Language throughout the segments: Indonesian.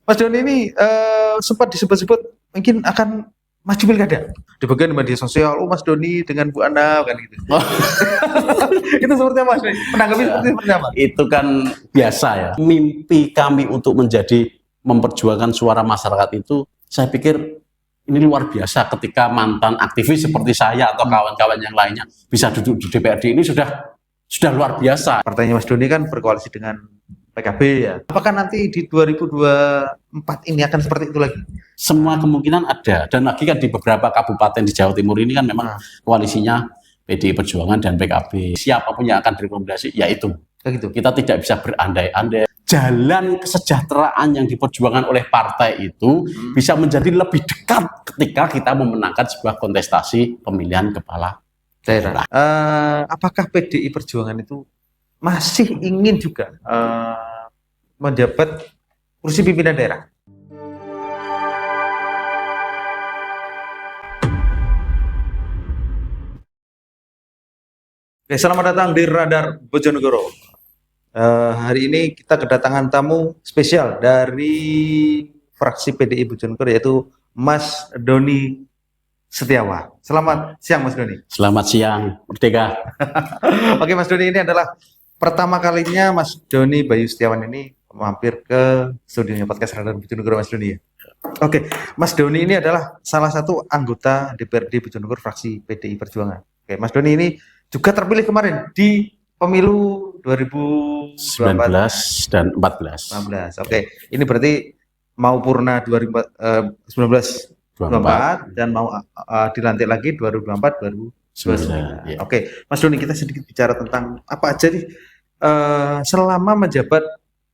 Mas Doni ini sempat disebut-sebut mungkin akan maju pilkada di bagian media sosial. Oh Mas Doni dengan Bu Ana kan gitu. Oh, Itu seperti apa Mas Doni? Menanggapi seperti apa? itu kan biasa ya. Mimpi kami untuk memperjuangkan suara masyarakat itu, saya pikir ini luar biasa ketika mantan aktivis seperti saya atau kawan-kawan yang lainnya bisa duduk di DPRD ini sudah luar biasa. Partainya Mas Doni kan berkoalisi dengan PKB ya. Apakah nanti di 2024 ini akan seperti itu lagi? Semua kemungkinan ada, dan lagi kan di beberapa kabupaten di Jawa Timur ini kan memang koalisinya PDI Perjuangan dan PKB. Siapapun yang akan direkomendasi, ya itu. Gitu. Kita tidak bisa berandai-andai. Jalan kesejahteraan yang diperjuangkan oleh partai itu bisa menjadi lebih dekat ketika kita memenangkan sebuah kontestasi pemilihan kepala daerah. Apakah PDI Perjuangan itu masih ingin juga menjabat kursi pimpinan daerah? Oke, selamat datang di Radar Bojonegoro. Hari ini kita kedatangan tamu spesial dari fraksi PDI Bojonegoro, yaitu Mas Doni Setiawan. Selamat siang Mas Doni. Selamat siang, Merdeka. Oke Mas Doni, ini adalah pertama kalinya Mas Doni Bayu Setiawan ini mampir ke studionya podcast Radar Bojonegoro, Mas Doni ya. Oke, Mas Doni ini adalah salah satu anggota DPRD Bojonegoro fraksi PDI Perjuangan. Oke, Mas Doni ini juga terpilih kemarin di pemilu 19 dan 14. Oke, ini berarti mau purna 2019-24 dan mau dilantik lagi 2024-2029. Ya. Oke, Mas Doni, kita sedikit bicara tentang apa aja nih selama menjabat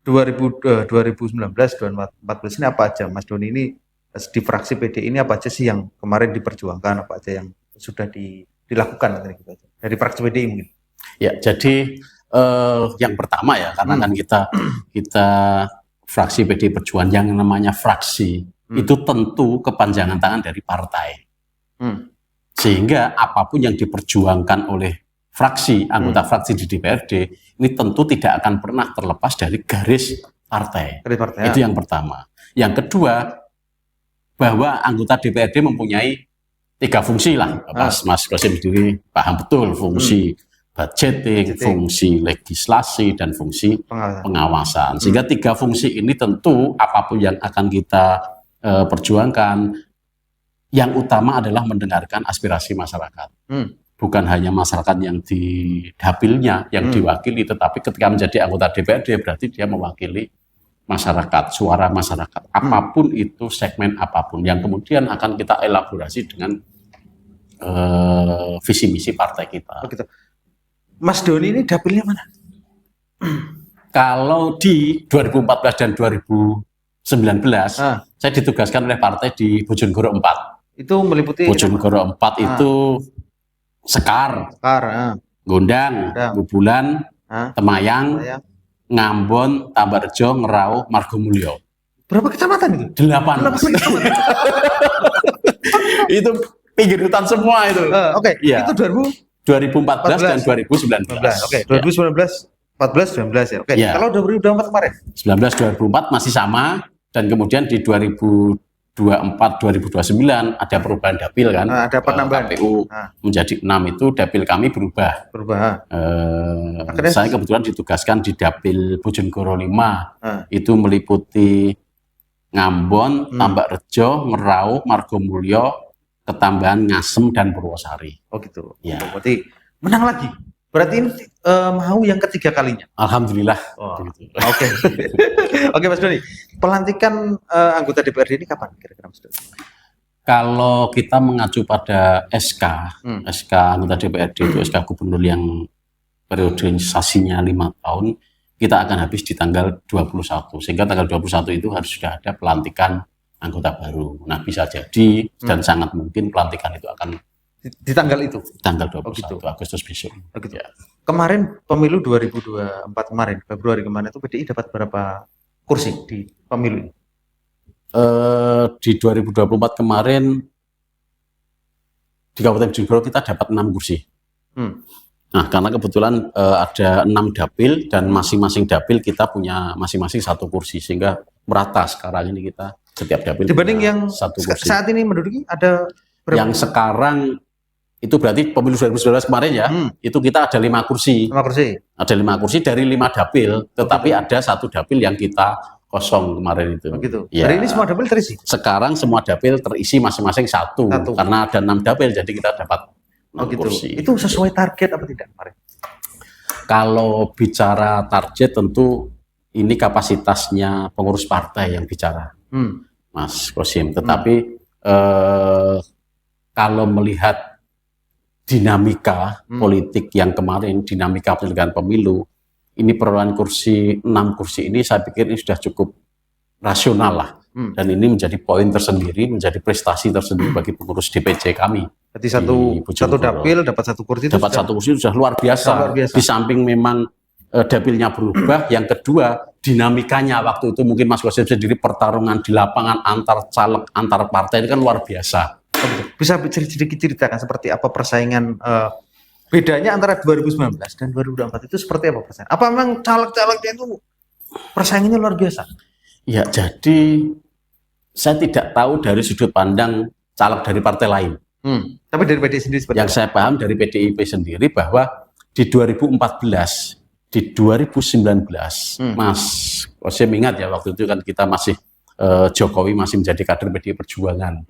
2019-2014 ini apa aja, Mas Doni ini di fraksi PDI ini apa aja sih yang kemarin diperjuangkan, apa aja yang sudah dilakukan dari fraksi PDI mungkin? Ya, jadi yang pertama ya, karena kan kita fraksi PDI Perjuangan yang namanya fraksi itu tentu kepanjangan tangan dari partai. Sehingga apapun yang diperjuangkan oleh fraksi, anggota fraksi di DPRD ini tentu tidak akan pernah terlepas dari garis partai. Itu yang pertama. Yang kedua, bahwa anggota DPRD mempunyai 3 fungsi lah. Mas Qasim sendiri paham betul fungsi budgeting, fungsi legislasi, dan fungsi pengawasan. Sehingga 3 fungsi ini tentu apapun yang akan kita perjuangkan, yang utama adalah mendengarkan aspirasi masyarakat. Bukan hanya masyarakat yang di dapilnya, yang diwakili, tetapi ketika menjadi anggota DPRD berarti dia mewakili masyarakat, suara masyarakat, apapun itu, segmen apapun, yang kemudian akan kita elaborasi dengan visi misi partai kita. Begitu. Mas Doni ini dapilnya mana? Kalau di 2014 dan 2019, saya ditugaskan oleh partai di Bojonegoro 4. Itu meliputi Bojonegoro 4 itu Sekar, Gondang, Bubulan, Temayang, Ngambon, Tambarjo, Ngerau, Margomulyo. Berapa kecamatan itu? 8. Itu pinggir hutan semua itu. Oke, ya. Itu 2014 dan 2019. Oke, 2019, 14, 19 ya. Oke, ya. Kalau 2024 kemarin? 19-2024 masih sama, dan kemudian di 2024-2029 ada perubahan dapil kan. Ada penambahan. KPU menjadi 6 itu dapil kami berubah. Saya kebetulan ditugaskan di dapil Bojonegoro 5. Itu meliputi Ngambon, Tambakrejo, Ngerau, Margomulyo, Ketambahan, Ngasem, dan Purwosari. Oh gitu. Ya. Berarti menang lagi. Berarti ini mau yang ketiga kalinya. Alhamdulillah. Oke. Oke Mas Doni. Pelantikan anggota DPRD ini kapan kira-kira Mas Doni? Kalau kita mengacu pada SK anggota DPRD itu SK Gubernur yang periodisasinya 5 tahun, kita akan habis di tanggal 21. Sehingga tanggal 21 itu harus sudah ada pelantikan anggota baru. Nah, bisa jadi dan sangat mungkin pelantikan itu akan di tanggal itu, tanggal 21 Agustus besok. Ya. Kemarin pemilu 2024 kemarin, Februari kemarin itu PDI dapat berapa kursi di pemilu? Di 2024 kemarin di Kabupaten Bojonegoro kita dapat 6 kursi. Nah, karena kebetulan ada 6 dapil dan masing-masing dapil kita punya masing-masing 1 kursi, sehingga merata sekarang ini kita setiap dapil Dibanding punya yang satu kursi. saat ini menduduki ada berapa? Yang sekarang itu berarti pemilu 2019 kemarin ya, itu kita ada 5 kursi. 5 kursi. Ada 5 kursi dari 5 dapil, tetapi ada 1 dapil yang kita kosong kemarin itu. Begitu. Ya. Hari ini semua dapil terisi. Sekarang semua dapil terisi masing-masing 1 karena ada 6 dapil, jadi kita dapat 6 kursi. Itu sesuai target apa tidak kemarin? Kalau bicara target tentu ini kapasitasnya pengurus partai yang bicara, Mas Kosim. Tetapi kalau melihat dinamika politik yang kemarin, dinamika penyelenggaraan pemilu, ini perolehan kursi 6 kursi ini saya pikir ini sudah cukup rasional lah. Dan ini menjadi poin tersendiri, menjadi prestasi tersendiri bagi pengurus DPC kami. Jadi satu dapil dapat 1 kursi, dapat 1 kursi itu sudah luar biasa. Di samping memang dapilnya berubah, yang kedua dinamikanya waktu itu mungkin Mas Kosim sendiri pertarungan di lapangan antar caleg, antar partai ini kan luar biasa. Bisa sedikit ceritakan seperti apa persaingan bedanya antara 2019 dan 2024 itu seperti apa persaingan? Apa memang caleg-calegnya itu persaingannya luar biasa? Ya, jadi saya tidak tahu dari sudut pandang caleg dari partai lain. Tapi dari PDI sendiri seperti yang saya paham dari PDIP sendiri bahwa di 2014, di 2019, Mas Kosim ingat ya waktu itu kan kita masih Jokowi masih menjadi kader PDI Perjuangan.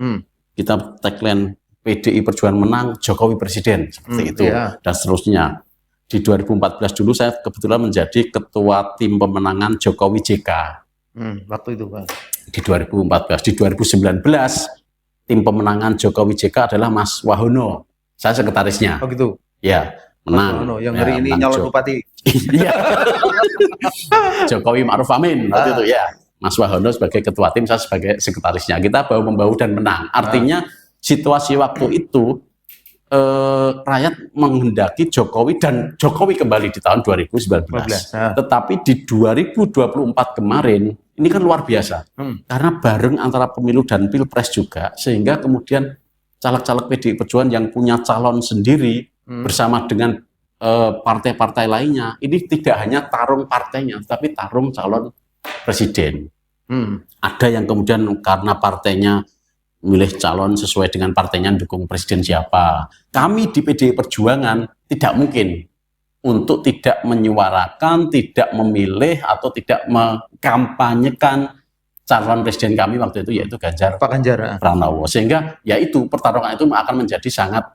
Kita tagline PDI Perjuangan menang, Jokowi presiden seperti itu dan seterusnya. Di 2014 dulu saya kebetulan menjadi ketua tim pemenangan Jokowi JK. Waktu itu Pak. Di 2014, di 2019 tim pemenangan Jokowi JK adalah Mas Wahono. Saya sekretarisnya. Oh gitu. Ya, menang. Wahono yang hari ini nyalon bupati. Iya. Jokowi Ma'ruf Amin waktu itu ya. Mas Wahono sebagai ketua tim, saya sebagai sekretarisnya. Kita bahu-membahu dan menang. Artinya situasi waktu itu rakyat menghendaki Jokowi dan Jokowi kembali di tahun 2019. Tetapi di 2024 kemarin ini kan luar biasa. Karena bareng antara pemilu dan pilpres juga, sehingga kemudian caleg-caleg PDI Perjuangan yang punya calon sendiri bersama dengan partai-partai lainnya, ini tidak hanya tarung partainya, tapi tarung calon presiden. Ada yang kemudian karena partainya milih calon sesuai dengan partainya dukung presiden siapa. Kami di PDI Perjuangan tidak mungkin untuk tidak menyuarakan, tidak memilih atau tidak mengkampanyekan calon presiden kami waktu itu yaitu Ganjar Pranowo. Sehingga yaitu pertarungan itu akan menjadi sangat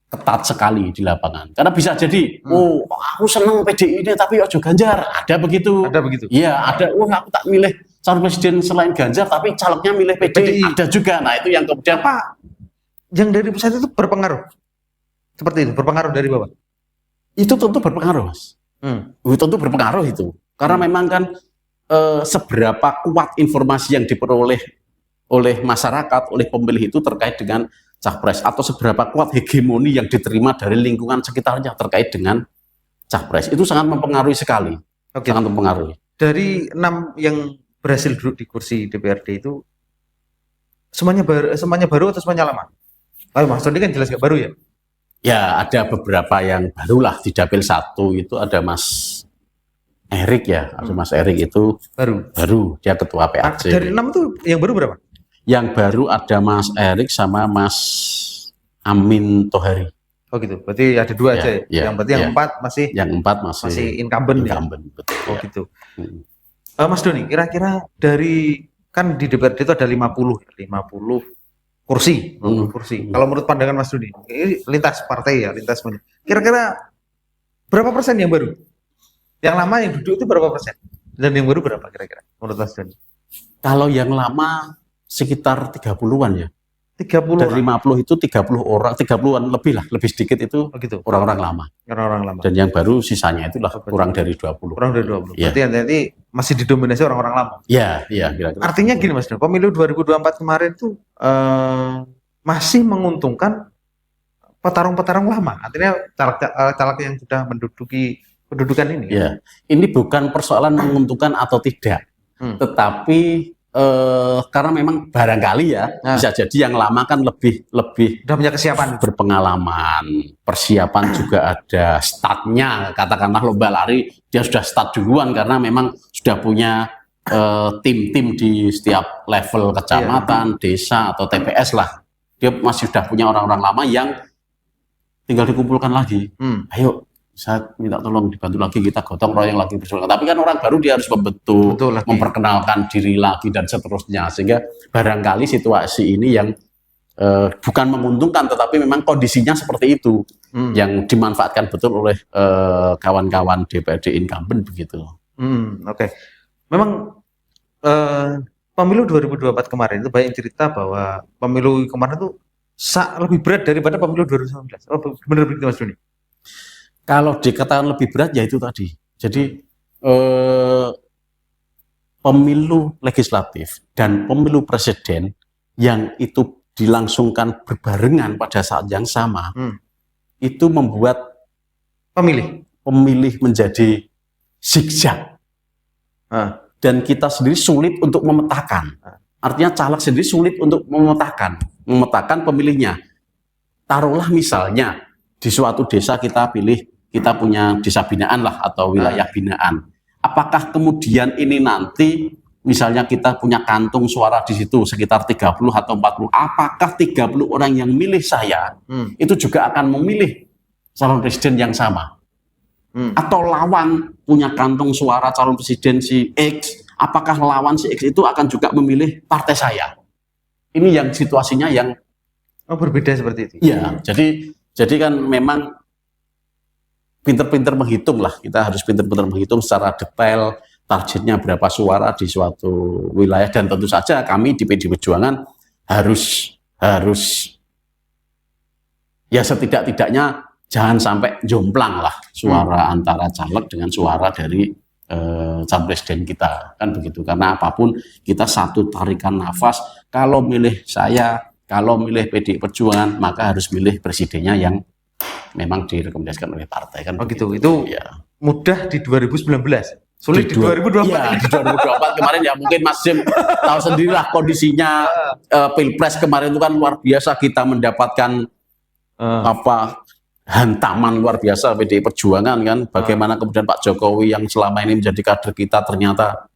ketat sekali di lapangan. Karena bisa jadi, oh aku senang PDI ini tapi ojo Ganjar. Ada begitu. Ada begitu. Iya, ada. Oh aku tak milih calon presiden selain Ganjar tapi calegnya milih PDI. Ada juga. Nah itu yang kemudian apa yang dari pusat itu berpengaruh seperti itu, berpengaruh dari bawah itu tentu berpengaruh, Mas. Tentu berpengaruh itu karena memang kan seberapa kuat informasi yang diperoleh oleh masyarakat, oleh pemilih itu terkait dengan capres, atau seberapa kuat hegemoni yang diterima dari lingkungan sekitarnya terkait dengan capres, itu sangat mempengaruhi sekali. Sangat mempengaruhi. Dari 6 yang berhasil duduk di kursi DPRD itu semuanya baru atau semuanya lama? Ayo Mas Doni kan jelas gak baru ya? Ya ada beberapa yang barulah. Di dapil 1 itu ada Mas Erik ya, ada Mas Erik itu baru dia ketua PAC. Dari 6 itu yang baru berapa? Yang baru ada Mas Erik sama Mas Amin Tohari. Oh gitu, berarti ada 2 aja ya? Yang berarti yang 4 masih incumbent ya? Betul. Oh ya. Gitu. Mas Doni, kira-kira dari kan di DPRD itu ada 50 kursi. Kalau menurut pandangan Mas Doni, ini lintas partai ya, lintas mana? Kira-kira berapa persen yang baru? Yang lama yang duduk itu berapa persen? Dan yang baru berapa kira-kira menurut Mas Doni? Kalau yang lama sekitar 30-an ya. 30 dari 50 itu 30 orang, 30-an lebih lah, lebih sedikit itu orang-orang lama. Orang-orang lama. Dan yang baru sisanya itulah kurang dari 20. Kurang dari 20. Ya. Berarti nanti masih didominasi orang-orang lama. Iya, kira-kira. Artinya gini Mas Don, pemilu 2024 kemarin tuh masih menguntungkan petarung-petarung lama. Artinya caleg yang sudah menduduki kedudukan ini. Iya. Ini bukan persoalan menguntungkan atau tidak. Tetapi karena memang barangkali ya bisa jadi yang lama kan lebih sudah punya kesiapan, berpengalaman, persiapan juga ada, startnya katakanlah lomba lari dia sudah start duluan karena memang sudah punya tim-tim di setiap level kecamatan, desa atau TPS lah. Dia masih sudah punya orang-orang lama yang tinggal dikumpulkan lagi. Ayo, saya minta tolong dibantu lagi, kita gotong royong lagi bersama. Tapi kan orang baru dia harus membentuk, memperkenalkan diri lagi dan seterusnya. Sehingga barangkali situasi ini yang bukan menguntungkan, tetapi memang kondisinya seperti itu yang dimanfaatkan betul oleh kawan-kawan DPRD incumbent begitu. Oke. Memang pemilu 2024 kemarin itu banyak cerita bahwa pemilu kemarin itu lebih berat daripada pemilu 2019. Oh, benar begitu Mas Doni? Kalau dikatakan lebih berat ya itu tadi. Jadi pemilu legislatif dan pemilu presiden yang itu dilangsungkan berbarengan pada saat yang sama, itu membuat pemilih menjadi zigzag. Dan kita sendiri sulit untuk memetakan. Artinya caleg sendiri sulit untuk memetakan pemilihnya. Taruhlah misalnya di suatu desa kita punya desa binaan lah atau wilayah binaan. Apakah kemudian ini nanti misalnya kita punya kantung suara di situ sekitar 30 atau 40, apakah 30 orang yang milih saya itu juga akan memilih calon presiden yang sama? Atau lawan punya kantong suara calon presiden si X, apakah lawan si X itu akan juga memilih partai saya? Ini yang situasinya yang berbeda seperti itu. Iya, jadi kan memang pinter-pinter menghitung lah, kita harus pinter-pinter menghitung secara detail targetnya berapa suara di suatu wilayah, dan tentu saja kami di PD Perjuangan harus ya setidak-tidaknya jangan sampai jomplang lah suara antara caleg dengan suara dari calon presiden kita, kan begitu. Karena apapun kita satu tarikan nafas, kalau milih saya, kalau milih PD Perjuangan, maka harus milih presidennya yang memang direkomendasikan oleh partai, kan begitu. Itu ya mudah di 2019, sulit di 2024. Ya, di 2024 kemarin ya mungkin Mas Jim tahu sendirilah kondisinya. Pilpres kemarin itu kan luar biasa, kita mendapatkan hantaman luar biasa PDI Perjuangan kan. Bagaimana kemudian Pak Jokowi yang selama ini menjadi kader kita ternyata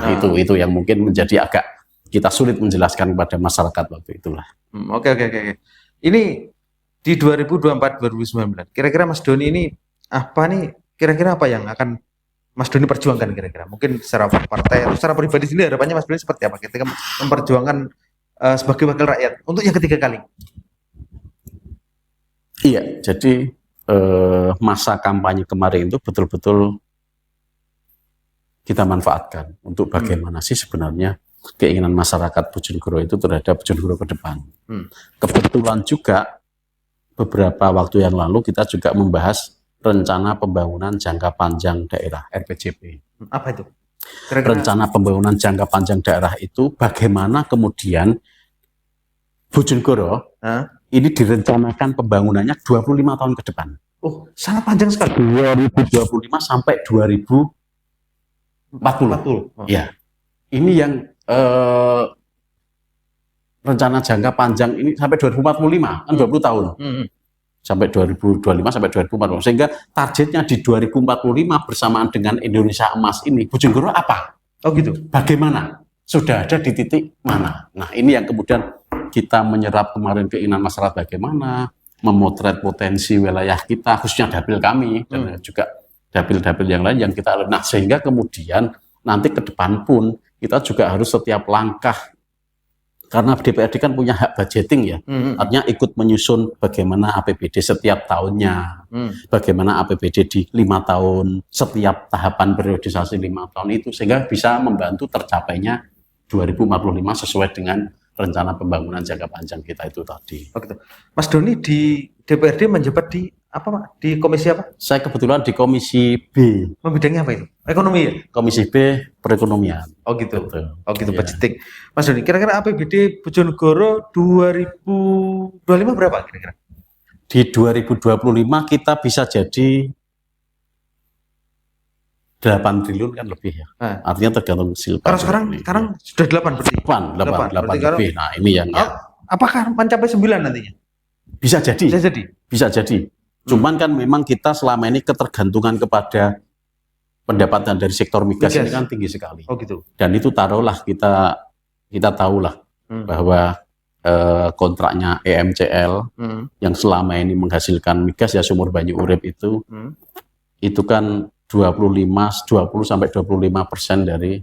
itu yang mungkin menjadi agak kita sulit menjelaskan kepada masyarakat waktu itulah. Oke. Ini di 2024-2019 kira-kira Mas Doni ini kira-kira apa yang akan Mas Doni perjuangkan kira-kira? Mungkin secara partai atau secara pribadi sendiri harapannya Mas Doni seperti apa ketika memperjuangkan sebagai wakil rakyat untuk yang ketiga kali? Iya, jadi masa kampanye kemarin itu betul-betul kita manfaatkan untuk bagaimana sih sebenarnya keinginan masyarakat Bojonegoro itu terhadap Bojonegoro ke depan. Kebetulan juga beberapa waktu yang lalu kita juga membahas rencana pembangunan jangka panjang daerah RPJP. Apa itu? Rencana pembangunan jangka panjang daerah itu bagaimana kemudian Bojonegoro ini direncanakan pembangunannya 25 tahun ke depan. Oh, sangat panjang sekali. 2025 sampai 2040. Ya. Ini yang rencana jangka panjang ini sampai 2045, kan 20 tahun. Sampai 2025 sampai 2040. Sehingga targetnya di 2045 bersamaan dengan Indonesia Emas ini, Bojonegoro apa? Oh gitu. Bagaimana? Sudah ada di titik mana? Nah, ini yang kemudian kita menyerap kemarin keinginan masyarakat bagaimana memotret potensi wilayah kita, khususnya dapil kami dan juga dapil-dapil yang lain yang kita. Nah, sehingga kemudian nanti ke depan pun kita juga harus setiap langkah, karena DPRD kan punya hak budgeting ya, artinya ikut menyusun bagaimana APBD setiap tahunnya, bagaimana APBD di 5 tahun, setiap tahapan periodisasi 5 tahun itu, sehingga bisa membantu tercapainya 2045 sesuai dengan rencana pembangunan jangka panjang kita itu tadi. Oh gitu. Mas Doni di DPRD menjabat di apa Pak? Di komisi apa? Saya kebetulan di komisi B. Bidangnya apa itu? Ekonomi ya? Komisi B perekonomian. Oh gitu. Betul. Oh gitu, budgeting. Mas Doni, kira-kira APBD Bojonegoro 2025 berapa kira-kira? Di 2025 kita bisa jadi 8 triliun kan lebih ya. Artinya tergantung silpa. Sekarang sudah 8 berarti. 8 lebih. Nah, ini yang apakah mencapai 9 nantinya? Bisa jadi. Cuman kan memang kita selama ini ketergantungan kepada pendapatan dari sektor migas Migas. ini kan tinggi sekali. Oh gitu. Dan itu taruhlah kita tahulah bahwa kontraknya EMCL yang selama ini menghasilkan migas ya sumur Banyu Urip itu kan 20-25% dari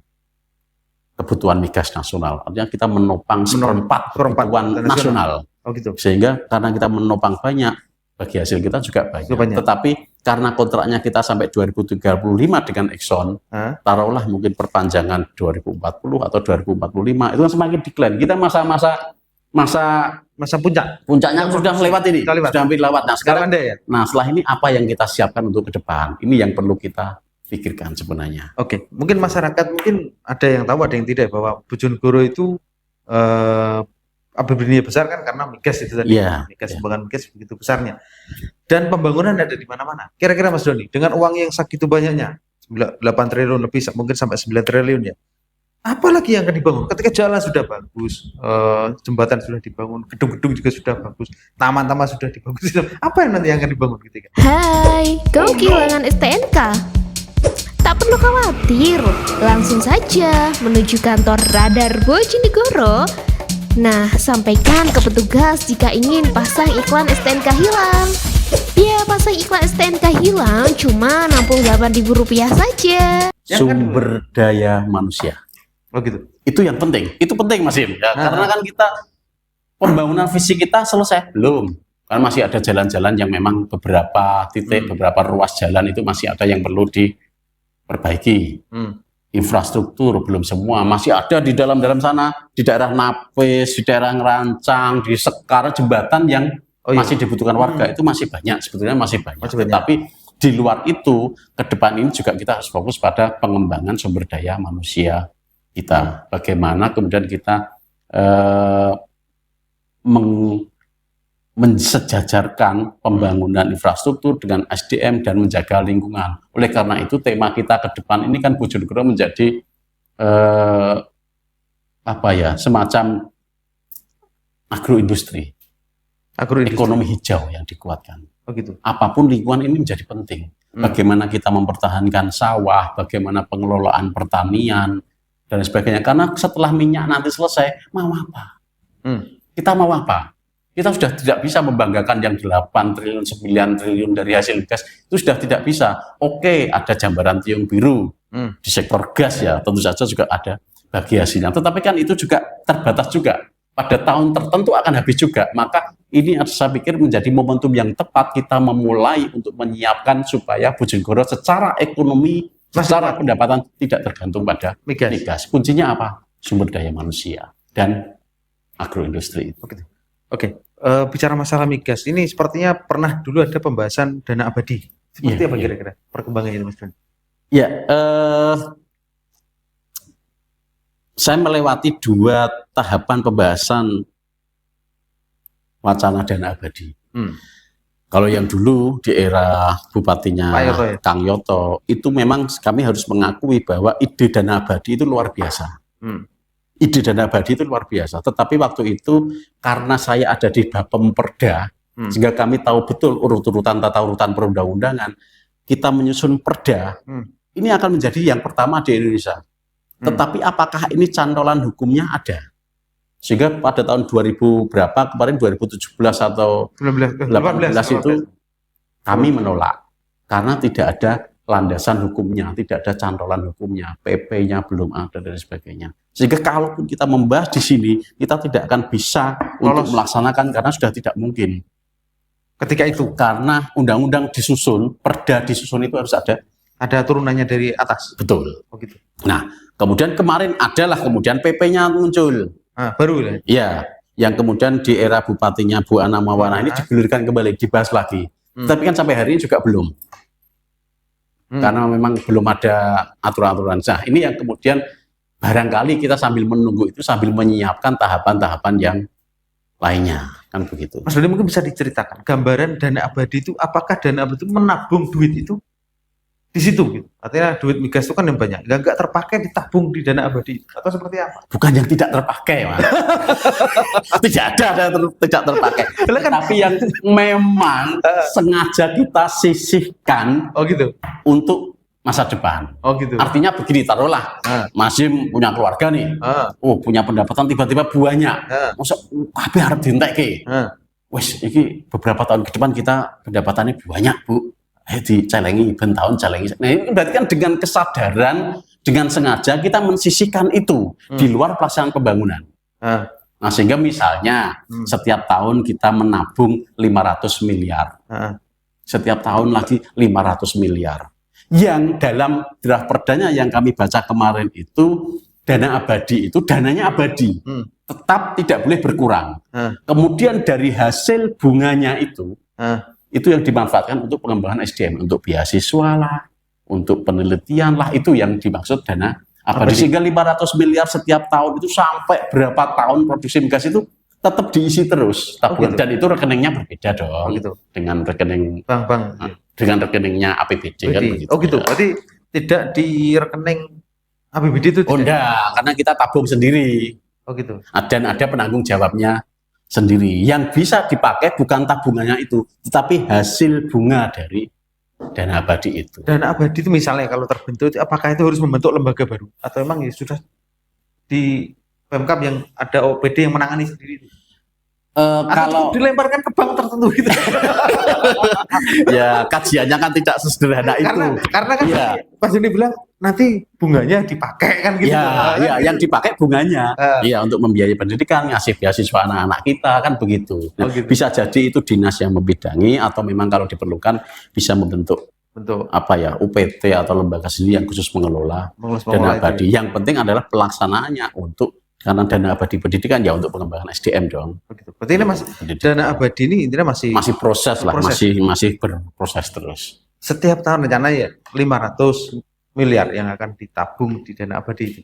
kebutuhan migas nasional. Artinya kita menopang seperempat kebutuhan nasional. Oh gitu. Sehingga karena kita menopang banyak, bagi hasil kita juga banyak. Tetapi karena kontraknya kita sampai 2035 dengan Exxon, taruhlah mungkin perpanjangan 2040 atau 2045, itu kan semakin decline. Kita masa puncaknya sudah lewat ini, sudah hampir lewat. Nah sekarang, nah setelah ini apa yang kita siapkan untuk ke depan? Ini yang perlu kita pikirkan sebenarnya. Oke, mungkin masyarakat mungkin ada yang tahu, ada yang tidak, bahwa Bojonegoro itu berdiri besar kan karena migas itu tadi, sumbangan migas begitu besarnya, dan pembangunan ada di mana-mana. Kira-kira Mas Doni, dengan uang yang segitu banyaknya, 8 triliun lebih, mungkin sampai 9 triliun ya, apalagi yang akan dibangun? Ketika jalan sudah bagus, jembatan sudah dibangun, gedung-gedung juga sudah bagus, taman-taman sudah dibangun, apa yang nanti yang akan dibangun ketika? Hai, kau kehilangan STNK? Tak perlu khawatir, langsung saja menuju kantor Radar Bojonegoro. Nah, sampaikan ke petugas jika ingin pasang iklan STNK hilang. Ya, pasang iklan STNK hilang cuma Rp68.000 saja. Sumber daya manusia. Oh gitu. Itu yang penting. Itu penting Mas Im. Ya, karena kan kita pembangunan fisik kita selesai belum. Kan masih ada jalan-jalan yang memang beberapa titik, beberapa ruas jalan itu masih ada yang perlu diperbaiki. Infrastruktur belum semua, masih ada di dalam sana, di daerah Napis, di daerah Ngerancang, di Sekar, jembatan yang masih dibutuhkan warga itu masih banyak, sebetulnya masih banyak. Tapi di luar itu, ke depan ini juga kita harus fokus pada pengembangan sumber daya manusia kita. Bagaimana kemudian kita mensejajarkan pembangunan infrastruktur dengan SDM dan menjaga lingkungan. Oleh karena itu tema kita ke depan ini kan Bojonegoro menjadi semacam agroindustri, ekonomi hijau yang dikuatkan. Oh gitu. Apapun lingkungan ini menjadi penting. Bagaimana kita mempertahankan sawah, bagaimana pengelolaan pertanian dan sebagainya. Karena setelah minyak nanti selesai, mau apa? Kita mau apa? Kita sudah tidak bisa membanggakan yang 8 triliun, 9 triliun dari hasil gas. Itu sudah tidak bisa. Oke, ada jambaran tiung biru di sektor gas ya, tentu saja juga ada bagi hasilnya. Tetapi kan itu juga terbatas juga. Pada tahun tertentu akan habis juga. Maka ini saya pikir menjadi momentum yang tepat kita memulai untuk menyiapkan supaya Bojonegoro secara ekonomi, secara pendapatan tidak tergantung pada migas. Kuncinya apa? Sumber daya manusia dan agroindustri. Oke. Bicara masalah migas, ini sepertinya pernah dulu ada pembahasan dana abadi. Seperti apa kira-kira perkembangannya Mas Doni? Ya, saya melewati 2 tahapan pembahasan wacana dana abadi. Kalau yang dulu di era bupatinya Kang Yoto, itu memang kami harus mengakui bahwa ide dana abadi itu luar biasa. Ide dana abadi itu luar biasa. Tetapi waktu itu karena saya ada di Bapemperda, sehingga kami tahu betul urut-urutan tata urutan perundang-undangan, kita menyusun perda, ini akan menjadi yang pertama di Indonesia. Tetapi apakah ini cantolan hukumnya ada? Sehingga pada tahun 2000 berapa, kemarin 2017 atau 2018 itu kami menolak. Karena tidak ada landasan hukumnya, tidak ada cantolan hukumnya, PP-nya belum ada dan sebagainya. Sehingga kalaupun kita membahas di sini, kita tidak akan bisa untuk melaksanakan karena sudah tidak mungkin. Ketika itu, karena undang-undang disusun, perda disusun itu harus ada turunannya dari atas. Betul. Oh gitu. Nah, kemudian kemarin adalah kemudian PP-nya muncul. Baru ya? Ya, yang kemudian di era bupatinya Bu Ana Mawana ini digulirkan kembali, dibahas lagi. Tapi kan sampai hari ini juga belum. Karena memang belum ada aturan-aturan. Nah, ini yang kemudian barangkali kita sambil menunggu itu sambil menyiapkan tahapan-tahapan yang lainnya, kan begitu. Mas Doni mungkin bisa diceritakan gambaran dana abadi itu, apakah dana abadi itu menabung duit itu di situ gitu. Artinya duit migas itu kan yang banyak, nggak terpakai ditabung di dana abadi atau seperti apa? Bukan yang tidak terpakai, Mas. Tidak ada tidak terpakai. Tapi yang memang sengaja kita sisihkan gitu untuk masa depan. Oh gitu. Artinya begini, taruhlah masih punya keluarga nih, punya pendapatan tiba-tiba banyak, masa kabeh arep dientekke. Wes, iki beberapa tahun ke depan kita pendapatannya banyak bu, dicelengi ben tahun celengi. Nah ini berarti kan dengan kesadaran, dengan sengaja kita mensisihkan itu di luar pelaksanaan pembangunan. Nah sehingga misalnya setiap tahun kita menabung 500 miliar, setiap tahun lagi 500 miliar. Yang dalam draft perdanya yang kami baca kemarin itu dana abadi itu dananya abadi, tetap tidak boleh berkurang. Kemudian dari hasil bunganya itu yang dimanfaatkan untuk pengembangan SDM, untuk beasiswa lah, untuk penelitian lah, itu yang dimaksud dana abadi. Sehingga 500 miliar setiap tahun itu sampai berapa tahun produksi migas itu tetap diisi terus tabungan, dan itu rekeningnya berbeda dong dengan rekening bank. Dengan rekeningnya APBD kan begitu. Oh gitu. Berarti tidak di rekening APBD itu? Oh enggak, karena kita tabung sendiri. Oh gitu. Dan ada penanggung jawabnya sendiri. Yang bisa dipakai bukan tabungannya itu, tetapi hasil bunga dari dana abadi itu. Dana abadi itu misalnya kalau terbentuk, apakah itu harus membentuk lembaga baru? Atau memang ya sudah di Pemkab yang ada OPD yang menangani sendiri itu? Kalau dilemparkan ke bank tertentu gitu. Ya kajiannya kan tidak sesederhana itu. Karena kan Pak Joni bilang nanti bunganya dipakai kan gitu. Ya, yang dipakai bunganya. Iya, untuk membiayai pendidikan, ngasih beasiswa anak-anak kita kan begitu. Nah, gitu. Bisa jadi itu dinas yang membidangi, atau memang kalau diperlukan bisa membentuk UPT atau lembaga sendiri yang khusus mengelola dana abadi. Yang penting adalah pelaksanaannya karena dana abadi pendidikan ya untuk pengembangan SDM dong. Begitu. Berarti ini dana abadi ini intinya masih proses lah, masih berproses terus. Setiap tahun rencananya 500 miliar yang akan ditabung di dana abadi itu.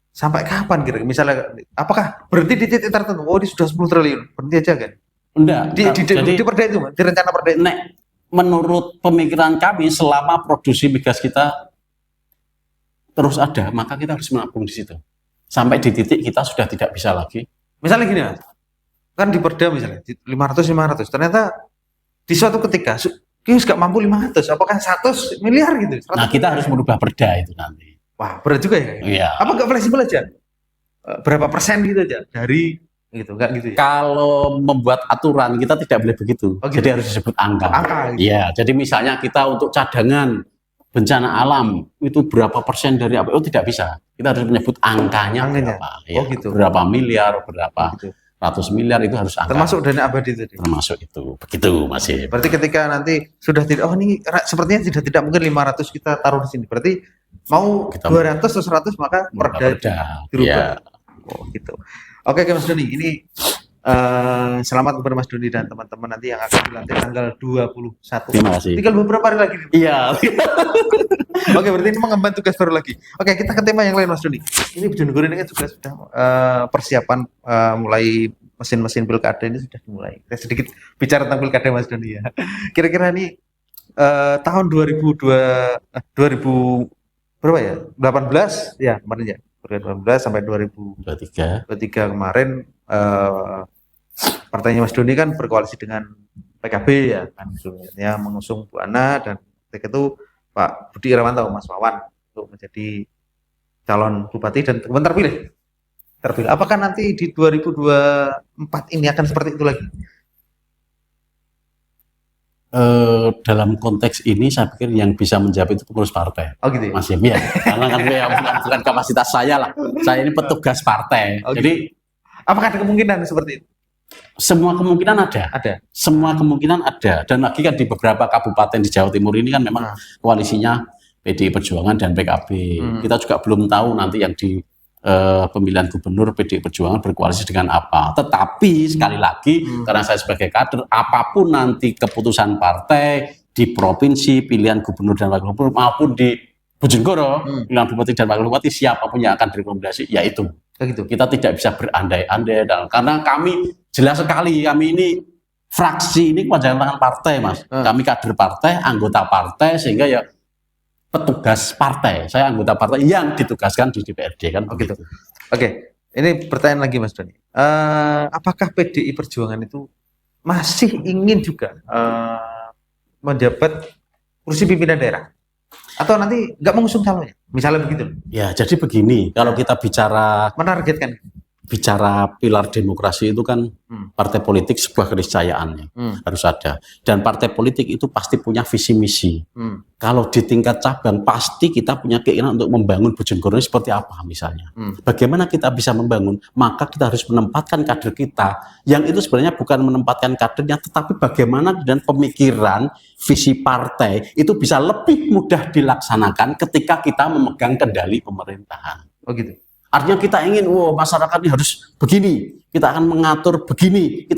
Sampai kapan kira-kira? Misalnya apakah berhenti di titik tertentu? Oh, ini sudah 10 triliun. Berhenti aja kan? Enggak. Di perda itu, di rencana perda itu. Menurut pemikiran kami, selama produksi migas kita terus ada, maka kita harus menabung di situ. Sampai di titik kita sudah tidak bisa lagi. Misalnya gini, kan di perda misalnya 500, ternyata di suatu ketika kita nggak mampu 500, apakah 100 miliar gitu? 100 nah kita harus merubah perda itu nanti. Wah, berat juga ya? Iya. Apa nggak fleksibel aja? Berapa persen gitu aja dari gitu, nggak gitu ya? Kalau membuat aturan kita tidak boleh begitu. Oh, gitu. Jadi harus disebut angka. Gitu. Iya, jadi misalnya kita untuk cadangan bencana alam itu berapa persen dari apa? Oh, tidak bisa. Kita harus menyebut angkanya berapa. Ya, gitu. Berapa miliar, berapa ratus miliar, itu harus angka. Termasuk dana abadi itu. Termasuk itu. Begitu masih. Berarti ketika nanti sudah tidak, ini sepertinya tidak mungkin 500 kita taruh di sini. Berarti mau kita 200 atau 100 maka perda dirubah. Oh gitu. Oke Mas Doni, ini selamat kepada Mas Doni dan teman-teman nanti yang akan dilantik tanggal 21. Terima kasih. Tinggal beberapa hari lagi. Iya. Oke, berarti ini mengemban tugas baru lagi. Oke, kita ke tema yang lain Mas Doni. Ini Bojonegoro ini kan juga sudah persiapan mulai mesin-mesin pilkada ini sudah dimulai. Kita sedikit bicara tentang pilkada Mas Doni ya. Kira-kira ini tahun 2000 berapa ya? 18 ya kemarin ya. 2018 sampai 2023 kemarin partainya Mas Doni kan berkoalisi dengan PKB ya kan, ya mengusung Bu Ana dan ketika itu Pak Budi Irawanto, Mas Wawan untuk menjadi calon bupati dan kemudian terpilih. Apakah nanti di 2024 ini akan seperti itu lagi? Dalam konteks ini saya pikir yang bisa menjawab itu pengurus partai. Oh gitu ya? Mas ya, karena kan bukan kapasitas saya lah. Saya ini petugas partai. Oh, jadi gitu. Apakah ada kemungkinan seperti itu? Semua kemungkinan ada. Semua kemungkinan ada. Dan lagi kan di beberapa kabupaten di Jawa Timur ini kan memang koalisinya PDI Perjuangan dan PKB. Kita juga belum tahu nanti yang di pemilihan gubernur PDI Perjuangan berkoalisi dengan apa. Tetapi sekali lagi karena saya sebagai kader, apapun nanti keputusan partai di provinsi, pilihan gubernur dan wakil gubernur maupun di Bojonegoro, pilihan bupati dan wakil bupati, siapapun yang akan direkomendasi, ya itu. Gitu. Kita tidak bisa berandai-andai karena kami jelas sekali, kami ini fraksi ini kepanjangan tangan partai, Mas. Kami kader partai, anggota partai, sehingga ya petugas partai. Saya anggota partai yang ditugaskan di DPRD kan. Oh, gitu. Oke, ini pertanyaan lagi Mas Doni. Apakah PDI Perjuangan itu masih ingin juga menjabat kursi pimpinan daerah? Atau nanti nggak mengusung calonnya, misalnya begitu, Ya, jadi begini, kalau kita bicara menargetkan. pilar demokrasi itu kan partai politik sebuah keniscayaannya harus ada, dan partai politik itu pasti punya visi misi. Kalau di tingkat cabang pasti kita punya keinginan untuk membangun Bojonegoro ini seperti apa misalnya. Bagaimana kita bisa membangun? Maka kita harus menempatkan kader kita yang itu sebenarnya bukan menempatkan kadernya, tetapi bagaimana dan pemikiran visi partai itu bisa lebih mudah dilaksanakan ketika kita memegang kendali pemerintahan. Oh gitu. Artinya kita ingin, masyarakat ini harus begini, kita akan mengatur begini,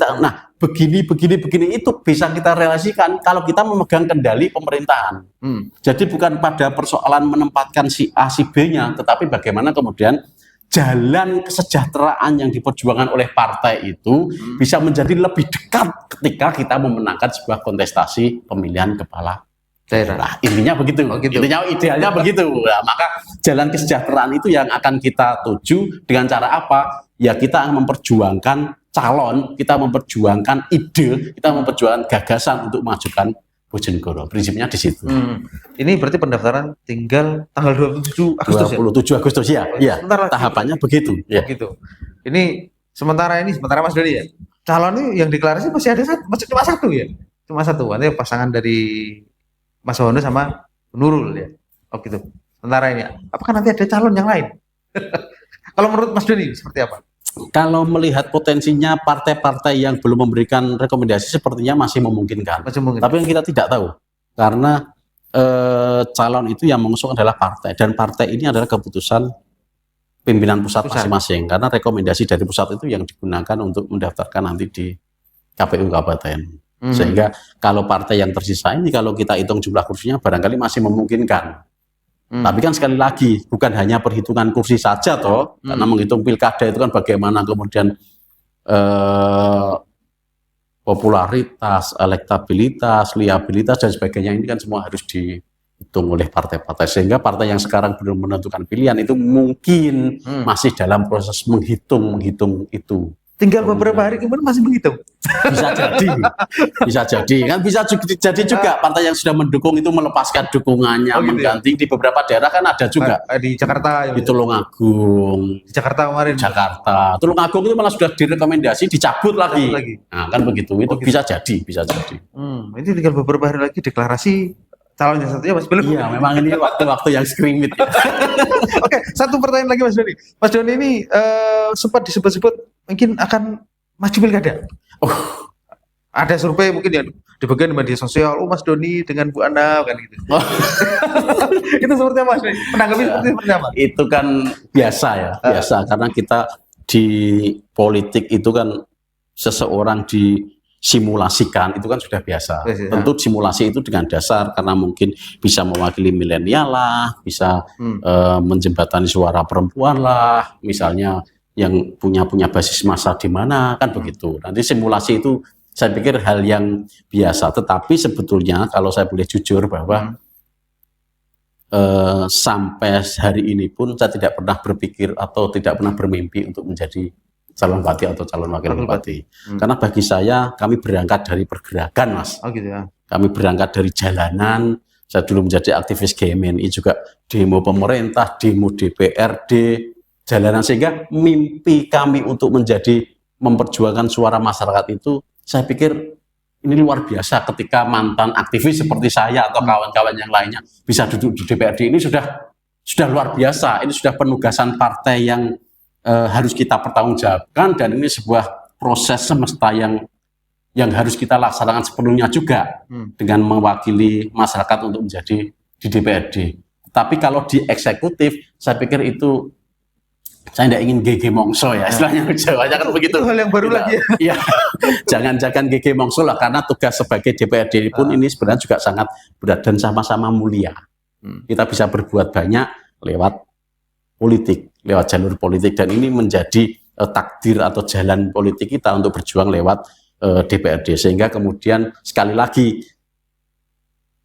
begini itu bisa kita realisasikan kalau kita memegang kendali pemerintahan. Jadi bukan pada persoalan menempatkan si A, si B-nya, tetapi bagaimana kemudian jalan kesejahteraan yang diperjuangkan oleh partai itu bisa menjadi lebih dekat ketika kita memenangkan sebuah kontestasi pemilihan kepala daerah. Nah, intinya begitu. Intinya idealnya begitu. Nah, maka jalan kesejahteraan itu yang akan kita tuju dengan cara apa? Ya kita akan memperjuangkan calon, kita memperjuangkan ide, kita memperjuangkan gagasan untuk memajukan Bojonegoro. Prinsipnya di situ. Ini berarti pendaftaran tinggal tanggal 27 Agustus 27 Agustus ya. Iya. Tahapannya begitu. Ya. Begitu. Ini sementara Mas Dodi ya. Calon ini yang deklarasi masih ada cuma satu ya. Cuma satu. Nanti pasangan dari Mas Hono sama Nurul ya. Oh gitu. Sementara ini, apakah nanti ada calon yang lain? Kalau menurut Mas Doni seperti apa? Kalau melihat potensinya partai-partai yang belum memberikan rekomendasi sepertinya masih memungkinkan. Masih mungkin. Tapi yang kita tidak tahu karena calon itu yang mengusung adalah partai, dan partai ini adalah keputusan pimpinan pusat masing-masing, karena rekomendasi dari pusat itu yang digunakan untuk mendaftarkan nanti di KPU kabupaten. Sehingga kalau partai yang tersisa ini kalau kita hitung jumlah kursinya barangkali masih memungkinkan. Tapi kan sekali lagi bukan hanya perhitungan kursi saja toh, karena menghitung pilkada itu kan bagaimana kemudian popularitas, elektabilitas, liabilitas dan sebagainya, ini kan semua harus dihitung oleh partai-partai, sehingga partai yang sekarang belum menentukan pilihan itu mungkin masih dalam proses menghitung itu. Tinggal beberapa hari kemudian masih begitu. Bisa jadi kan, bisa jadi juga partai yang sudah mendukung itu melepaskan dukungannya, mengganti di beberapa daerah kan ada juga. Di Jakarta, di Tulungagung, di Jakarta kemarin. Tulungagung itu malah sudah direkomendasi dicabut lagi. Nah kan begitu, itu bisa jadi. Ini tinggal beberapa hari lagi deklarasi. Calon yang satunya Mas belum. Iya, memang ini waktu-waktu yang screamit. Ya. Oke, satu pertanyaan lagi Mas Doni. Mas Doni ini sempat disebut-sebut mungkin akan maju pilkada. Ada survei mungkin ya di bagian media sosial. Mas Doni dengan Bu Ana kan gitu. Itu seperti apa Mas Doni? Menanggapi seperti apa? Itu kan biasa ya, biasa karena kita di politik itu kan seseorang disimulasikan itu kan sudah biasa. Tentu simulasi itu dengan dasar karena mungkin bisa mewakili milenial lah, bisa menjembatani suara perempuan lah, misalnya yang punya basis massa di mana kan begitu. Nanti simulasi itu saya pikir hal yang biasa. Tetapi sebetulnya kalau saya boleh jujur bahwa sampai hari ini pun saya tidak pernah berpikir atau tidak pernah bermimpi untuk menjadi calon bupati atau calon wakil bupati. Karena bagi saya kami berangkat dari pergerakan, Mas. Oh gitu ya. Kami berangkat dari jalanan. Saya dulu menjadi aktivis GMNI juga demo pemerintah, demo DPRD, jalanan, sehingga mimpi kami untuk memperjuangkan suara masyarakat itu saya pikir ini luar biasa ketika mantan aktivis seperti saya atau kawan-kawan yang lainnya bisa duduk di DPRD. Ini sudah luar biasa. Ini sudah penugasan partai yang harus kita pertanggungjawabkan, dan ini sebuah proses semesta yang harus kita laksanakan sepenuhnya juga dengan mewakili masyarakat untuk menjadi di DPRD. Tapi kalau di eksekutif, saya pikir itu saya tidak ingin GG Mongso ya, istilahnya Jawanya kan begitu. Itu hal yang baru lagi ya. Jangan GG Mongso lah, karena tugas sebagai DPRD pun ini sebenarnya juga sangat berat dan sama-sama mulia. Kita bisa berbuat banyak lewat politik, lewat jalur politik, dan ini menjadi takdir atau jalan politik kita untuk berjuang lewat DPRD, sehingga kemudian sekali lagi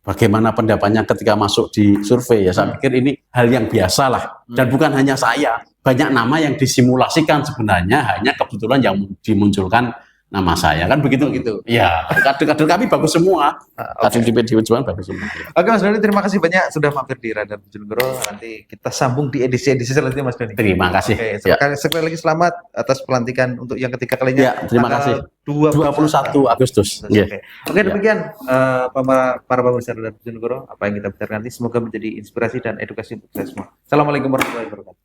bagaimana pendapatnya ketika masuk di survei ya, saya pikir ini hal yang biasa lah, dan bukan hanya saya, banyak nama yang disimulasikan sebenarnya, hanya kebetulan yang dimunculkan nama saya kan begitu. Gitu. Ya, kader-kader kami bagus semua. Kader di PDI Perjuangan bagus semua. Ya. Oke Mas Doni, terima kasih banyak sudah mampir di Radar Bojonegoro. Nanti kita sambung di edisi-edisi selanjutnya Mas Doni. Terima kasih. Oke, Ya. sekali lagi selamat atas pelantikan untuk yang ketiga kalinya. Ya, terima tanggal kasih. 21 Agustus. Ya. Oke, demikian para pemirsa Radar Bojonegoro, apa yang kita bicarakan nanti semoga menjadi inspirasi dan edukasi untuk kita semua. Assalamualaikum warahmatullahi wabarakatuh.